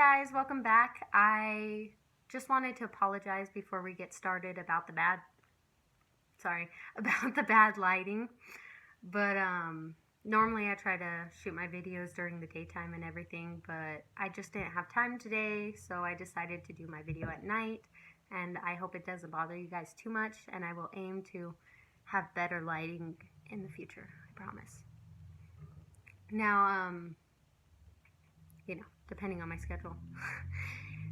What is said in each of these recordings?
guys, welcome back. I just wanted to apologize before we get started about the bad about the bad lighting. But normally I try to shoot my videos during the daytime and everything, but I just didn't have time today, so I decided to do my video at night, and I hope it doesn't bother you guys too much, and I will aim to have better lighting in the future, I promise. Now, depending on my schedule.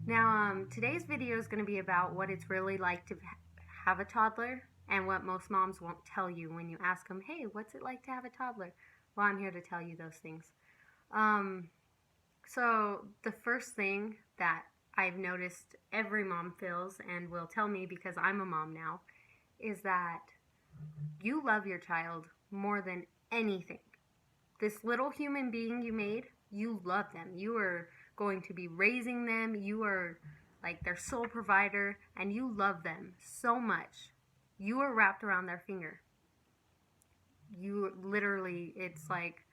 Now, today's video is going to be about what it's really like to have a toddler and what most moms won't tell you when you ask them, hey, what's it like to have a toddler? Well, I'm here to tell you those things. So the first thing that I've noticed every mom feels and will tell me because I'm a mom now is that you love your child more than anything. This little human being you made, you love them. You are going to be raising them. You are like their sole provider, and you love them so much. You are wrapped around their finger. You literally, it's like,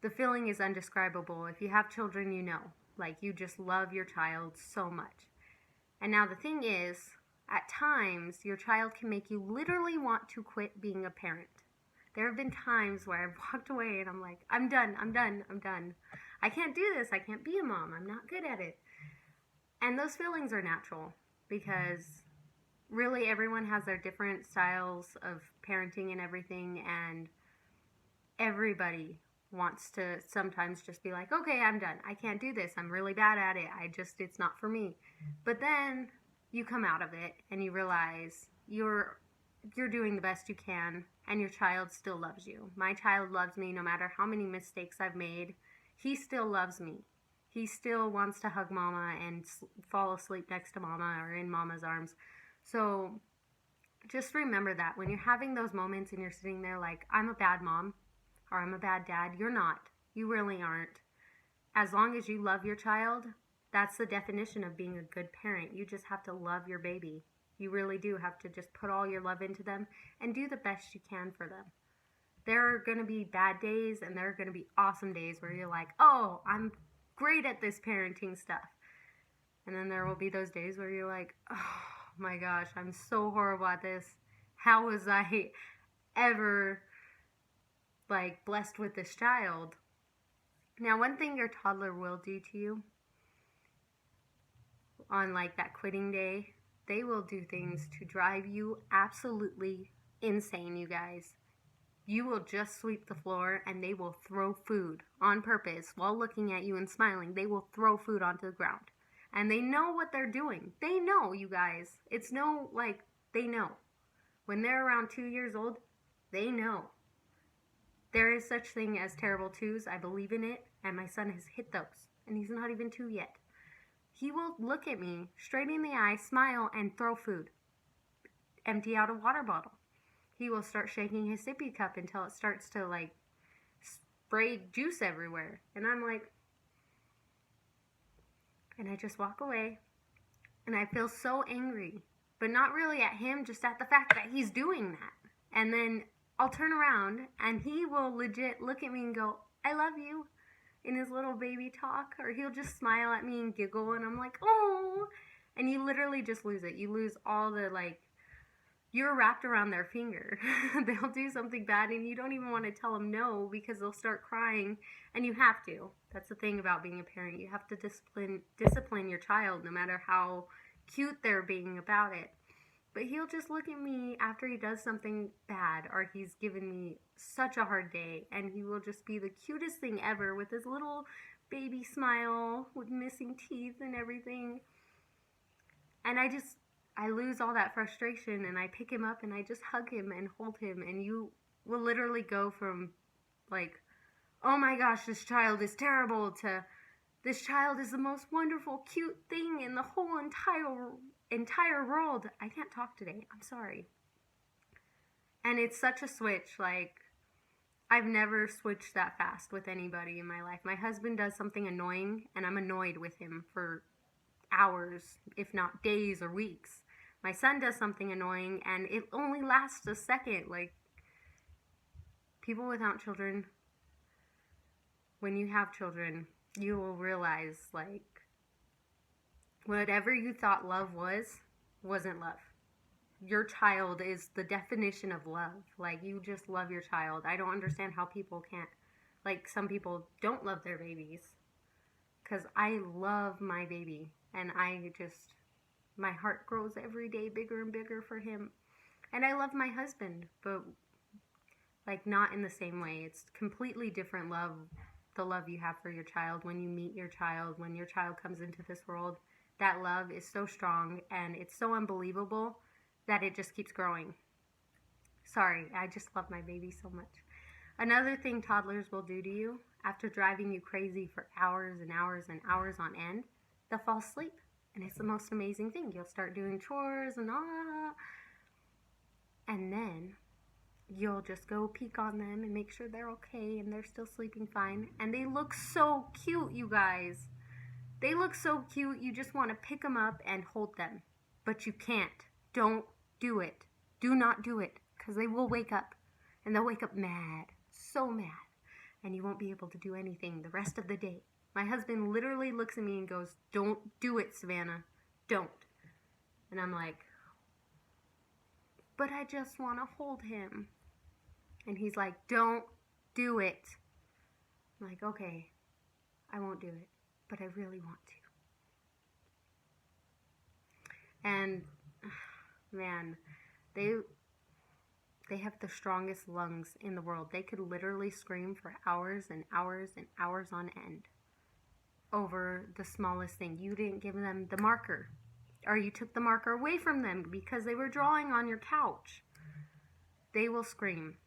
the feeling is indescribable. If you have children, you know. Like, you just love your child so much. And now the thing is, at times, your child can make you literally want to quit being a parent. There have been times where I've walked away and I'm like, I'm done. I can't do this. I can't be a mom. I'm not good at it. And those feelings are natural because really everyone has their different styles of parenting and everything, and everybody wants to sometimes just be like, okay, I'm done. I can't do this. I'm really bad at it. It's not for me. But then you come out of it and you realize you're doing the best you can, and your child still loves you. My child loves me no matter how many mistakes I've made. He still loves me. He still wants to hug mama and fall asleep next to mama or in mama's arms. So just remember that when you're having those moments and you're sitting there like, I'm a bad mom or I'm a bad dad, you're not. You really aren't. As long as you love your child, that's the definition of being a good parent. You just have to love your baby. You really do have to just put all your love into them and do the best you can for them. There are going to be bad days and there are going to be awesome days where you're like, oh, I'm great at this parenting stuff. And then there will be those days where you're like, oh my gosh, I'm so horrible at this. How was I ever blessed with this child? Now, one thing your toddler will do to you on that quitting day, they will do things to drive you absolutely insane, you guys. You will just sweep the floor and they will throw food on purpose while looking at you and smiling. They will throw food onto the ground. And they know what they're doing. They know, you guys. It's they know. When they're around 2 years old, they know. There is such thing as terrible twos. I believe in it. And my son has hit those. And he's not even 2 yet. He will look at me straight in the eye, smile, and throw food. Empty out a water bottle. He will start shaking his sippy cup until it starts to spray juice everywhere. And I'm like, and I just walk away. And I feel so angry. But not really at him, just at the fact that he's doing that. And then I'll turn around and he will legit look at me and go, I love you, in his little baby talk. Or he'll just smile at me and giggle and I'm like, oh. And you literally just lose it. You lose all the you're wrapped around their finger. They'll do something bad and you don't even want to tell them no because they'll start crying, and you have to. That's the thing about being a parent. You have to discipline your child no matter how cute they're being about it. But he'll just look at me after he does something bad or he's given me such a hard day, and he will just be the cutest thing ever with his little baby smile with missing teeth and everything. And I lose all that frustration and I pick him up and I just hug him and hold him, and you will literally go from oh my gosh, this child is terrible, to this child is the most wonderful, cute thing in the whole entire world. I can't talk today. I'm sorry. And it's such a switch. I've never switched that fast with anybody in my life. My husband does something annoying and I'm annoyed with him for hours, if not days or weeks. My son does something annoying and it only lasts a second. People without children, when you have children, you will realize, like, whatever you thought love wasn't love. Your child is the definition of love. Like, you just love your child. I don't understand how people can't, like, some people don't love their babies. Because I love my baby. And my heart grows every day bigger and bigger for him. And I love my husband, but, like, not in the same way. It's completely different love, the love you have for your child when you meet your child, when your child comes into this world. That love is so strong and it's so unbelievable that it just keeps growing. Sorry, I just love my baby so much. Another thing toddlers will do to you, after driving you crazy for hours and hours and hours on end, they'll fall asleep. And it's the most amazing thing. You'll start doing chores and and then you'll just go peek on them and make sure they're okay and they're still sleeping fine. And they look so cute, you guys. They look so cute, you just want to pick them up and hold them. But you can't. Don't do it. Do not do it, because they will wake up. And they'll wake up mad. So mad. And you won't be able to do anything the rest of the day. My husband literally looks at me and goes, "Don't do it, Savannah. Don't." And I'm like, "But I just want to hold him." And he's like, "Don't do it." I'm like, "Okay, I won't do it, but I really want to." And man, they have the strongest lungs in the world. They could literally scream for hours and hours and hours on end over the smallest thing. You didn't give them the marker, or you took the marker away from them because they were drawing on your couch. They will scream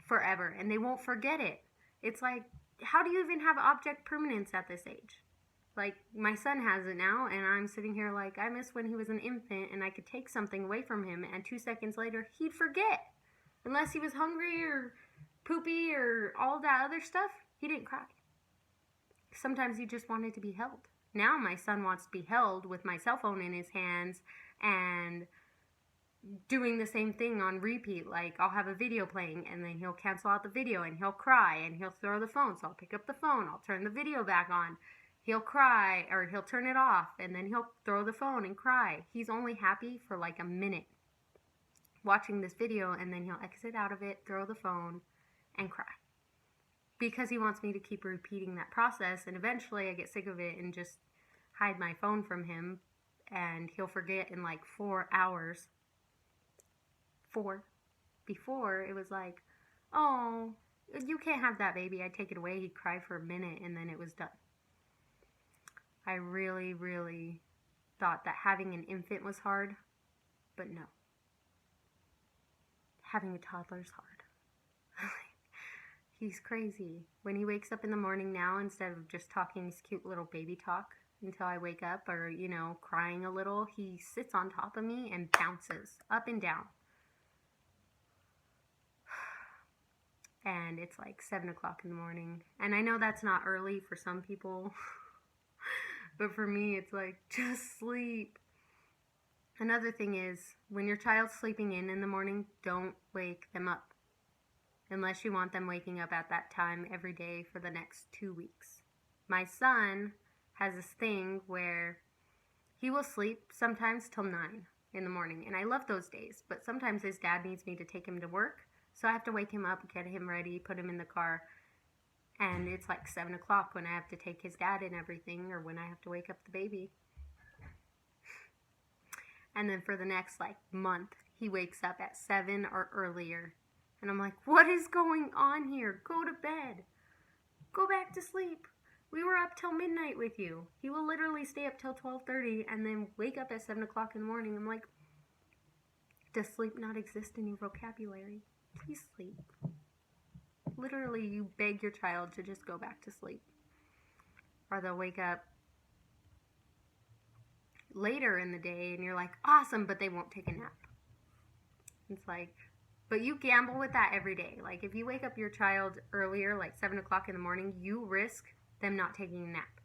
forever and they won't forget it. It's like, how do you even have object permanence at this age? Like, my son has it now, and I'm sitting here like, I miss when he was an infant and I could take something away from him, and 2 seconds later, he'd forget. Unless he was hungry or poopy or all that other stuff, he didn't cry. Sometimes he just wanted to be held. Now my son wants to be held with my cell phone in his hands and doing the same thing on repeat. Like, I'll have a video playing and then he'll cancel out the video and he'll cry and he'll throw the phone. So I'll pick up the phone, I'll turn the video back on. He'll cry, or he'll turn it off, and then he'll throw the phone and cry. He's only happy for like a minute watching this video, and then he'll exit out of it, throw the phone, and cry. Because he wants me to keep repeating that process, and eventually I get sick of it and just hide my phone from him, and he'll forget in like 4 hours. 4. Before, it was like, "Oh, you can't have that, baby." I'd take it away, he'd cry for a minute, and then it was done. I really, really thought that having an infant was hard, but no. Having a toddler's hard. He's crazy. When he wakes up in the morning now, instead of just talking his cute little baby talk until I wake up, or, crying a little, he sits on top of me and bounces up and down. And it's like 7 o'clock in the morning. And I know that's not early for some people. But for me, it's like, just sleep. Another thing is, when your child's sleeping in the morning, don't wake them up. Unless you want them waking up at that time every day for the next 2 weeks. My son has this thing where he will sleep sometimes till 9 in the morning. And I love those days. But sometimes his dad needs me to take him to work. So I have to wake him up, get him ready, put him in the car. And it's like 7 o'clock when I have to take his dad and everything, or when I have to wake up the baby. And then for the next month, he wakes up at 7 or earlier. And I'm like, what is going on here? Go to bed. Go back to sleep. We were up till midnight with you. He will literally stay up till 12:30 and then wake up at 7 o'clock in the morning. I'm like, does sleep not exist in your vocabulary? Please sleep. Literally, you beg your child to just go back to sleep. Or they'll wake up later in the day and you're like, awesome, but they won't take a nap. It's like, but you gamble with that every day. Like, if you wake up your child earlier, like 7 o'clock in the morning, you risk them not taking a nap.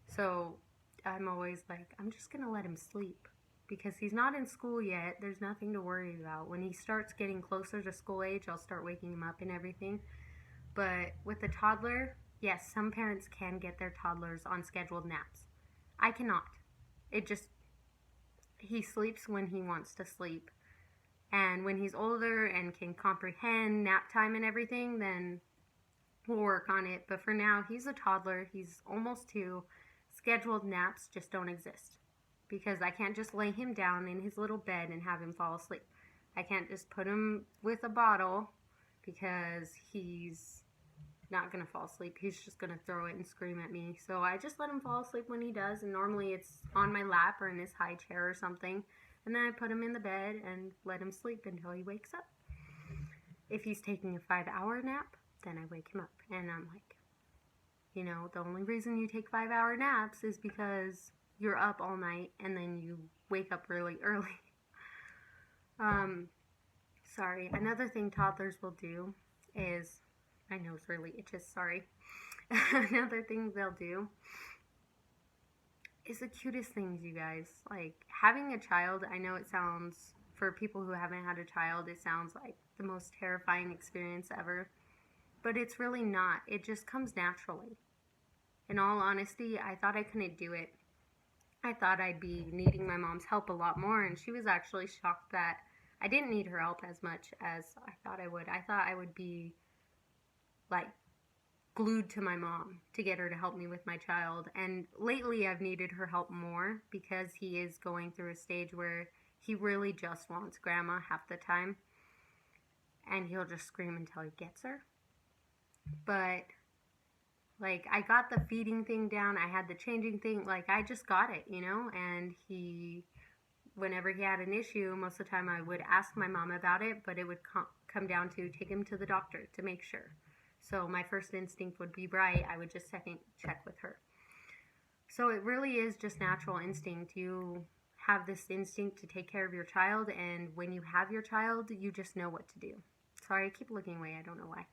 So I'm always like, I'm just going to let him sleep. Because he's not in school yet. There's nothing to worry about. When he starts getting closer to school age, I'll start waking him up and everything. But with a toddler, Yes, some parents can get their toddlers on scheduled naps. I cannot. It just, he sleeps when he wants to sleep. And when he's older and can comprehend nap time and everything, then we'll work on it. But for now, he's a toddler. He's almost 2. Scheduled naps just don't exist. Because I can't just lay him down in his little bed and have him fall asleep. I can't just put him with a bottle because he's not going to fall asleep. He's just going to throw it and scream at me. So I just let him fall asleep when he does. And normally it's on my lap or in his high chair or something. And then I put him in the bed and let him sleep until he wakes up. If he's taking a 5-hour nap, then I wake him up. And I'm like, the only reason you take 5-hour naps is because you're up all night and then you wake up really early. Sorry. Another thing toddlers will do is, my nose really itches, sorry. Another thing they'll do is the cutest things, you guys. Like, having a child, I know it sounds, for people who haven't had a child, it sounds like the most terrifying experience ever. But it's really not. It just comes naturally. In all honesty, I thought I couldn't do it. I thought I'd be needing my mom's help a lot more, and she was actually shocked that I didn't need her help as much as I thought I would. I thought I would be, like, glued to my mom to get her to help me with my child. And lately I've needed her help more because he is going through a stage where he really just wants grandma half the time. And he'll just scream until he gets her. But, like, I got the feeding thing down. I had the changing thing. Like, I just got it, And whenever he had an issue, most of the time I would ask my mom about it, but it would come down to take him to the doctor to make sure. So my first instinct would be right. I would just second check with her. So it really is just natural instinct. You have this instinct to take care of your child, and when you have your child, you just know what to do. Sorry, I keep looking away. I don't know why.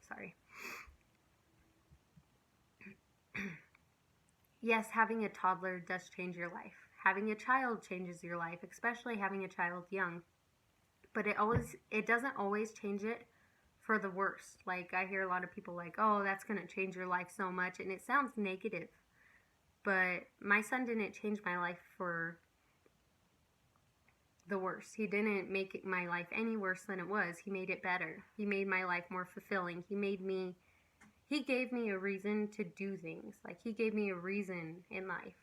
Sorry. Yes, having a toddler does change your life. Having a child changes your life, especially having a child young. But it doesn't always change it for the worst. Like, I hear a lot of people like, oh, that's going to change your life so much. And it sounds negative. But my son didn't change my life for the worst. He didn't make my life any worse than it was. He made it better. He made my life more fulfilling. He gave me a reason to do things. Like, he gave me a reason in life.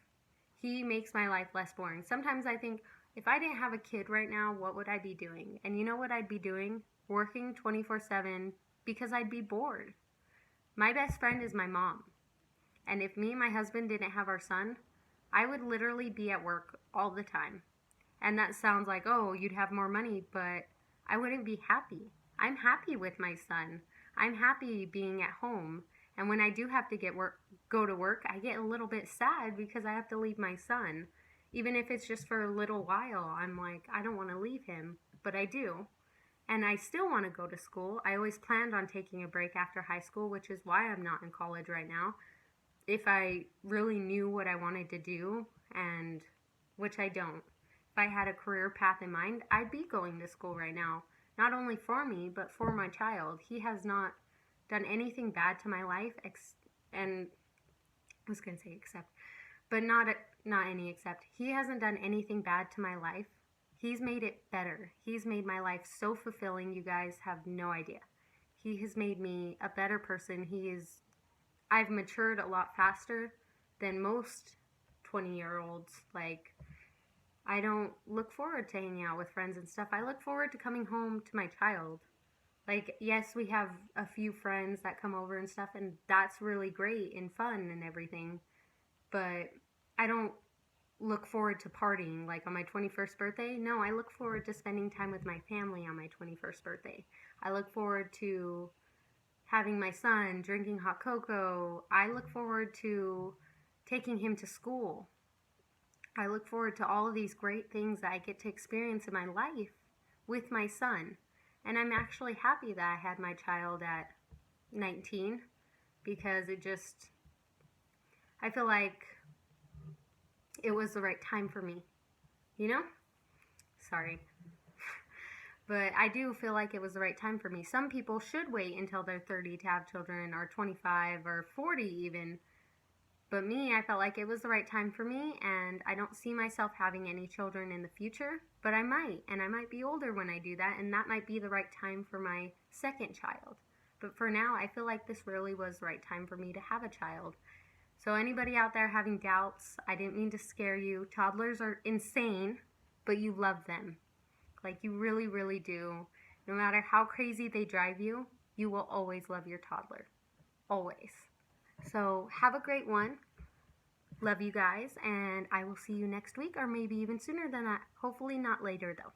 He makes my life less boring. Sometimes I think, if I didn't have a kid right now, what would I be doing? And you know what I'd be doing? Working 24/7 because I'd be bored. My best friend is my mom. And if me and my husband didn't have our son, I would literally be at work all the time. And that sounds like, oh, you'd have more money, but I wouldn't be happy. I'm happy with my son. I'm happy being at home. And when I do have to go to work, I get a little bit sad because I have to leave my son. Even if it's just for a little while, I'm like, I don't want to leave him, but I do. And I still want to go to school. I always planned on taking a break after high school, which is why I'm not in college right now. If I really knew what I wanted to do, and which I don't, if I had a career path in mind, I'd be going to school right now. Not only for me, but for my child. He has not done anything bad to my life, and I was going to say except, but not any except. He hasn't done anything bad to my life. He's made it better. He's made my life so fulfilling, you guys have no idea. He has made me a better person. I've matured a lot faster than most 20-year-olds. Like, I don't look forward to hanging out with friends and stuff. I look forward to coming home to my child. Like, yes, we have a few friends that come over and stuff, and that's really great and fun and everything. But I don't look forward to partying, like on my 21st birthday. No, I look forward to spending time with my family on my 21st birthday. I look forward to having my son, drinking hot cocoa. I look forward to taking him to school. I look forward to all of these great things that I get to experience in my life with my son. And I'm actually happy that I had my child at 19 because I feel like it was the right time for me, Sorry. But I do feel like it was the right time for me. Some people should wait until they're 30 to have children, or 25, or 40 even. But me, I felt like it was the right time for me, and I don't see myself having any children in the future, but I might, and I might be older when I do that, and that might be the right time for my second child. But for now, I feel like this really was the right time for me to have a child. So anybody out there having doubts, I didn't mean to scare you. Toddlers are insane, but you love them. Like, you really, really do. No matter how crazy they drive you, you will always love your toddler. Always. So have a great one. Love you guys, and I will see you next week, or maybe even sooner than that. Hopefully not later, though.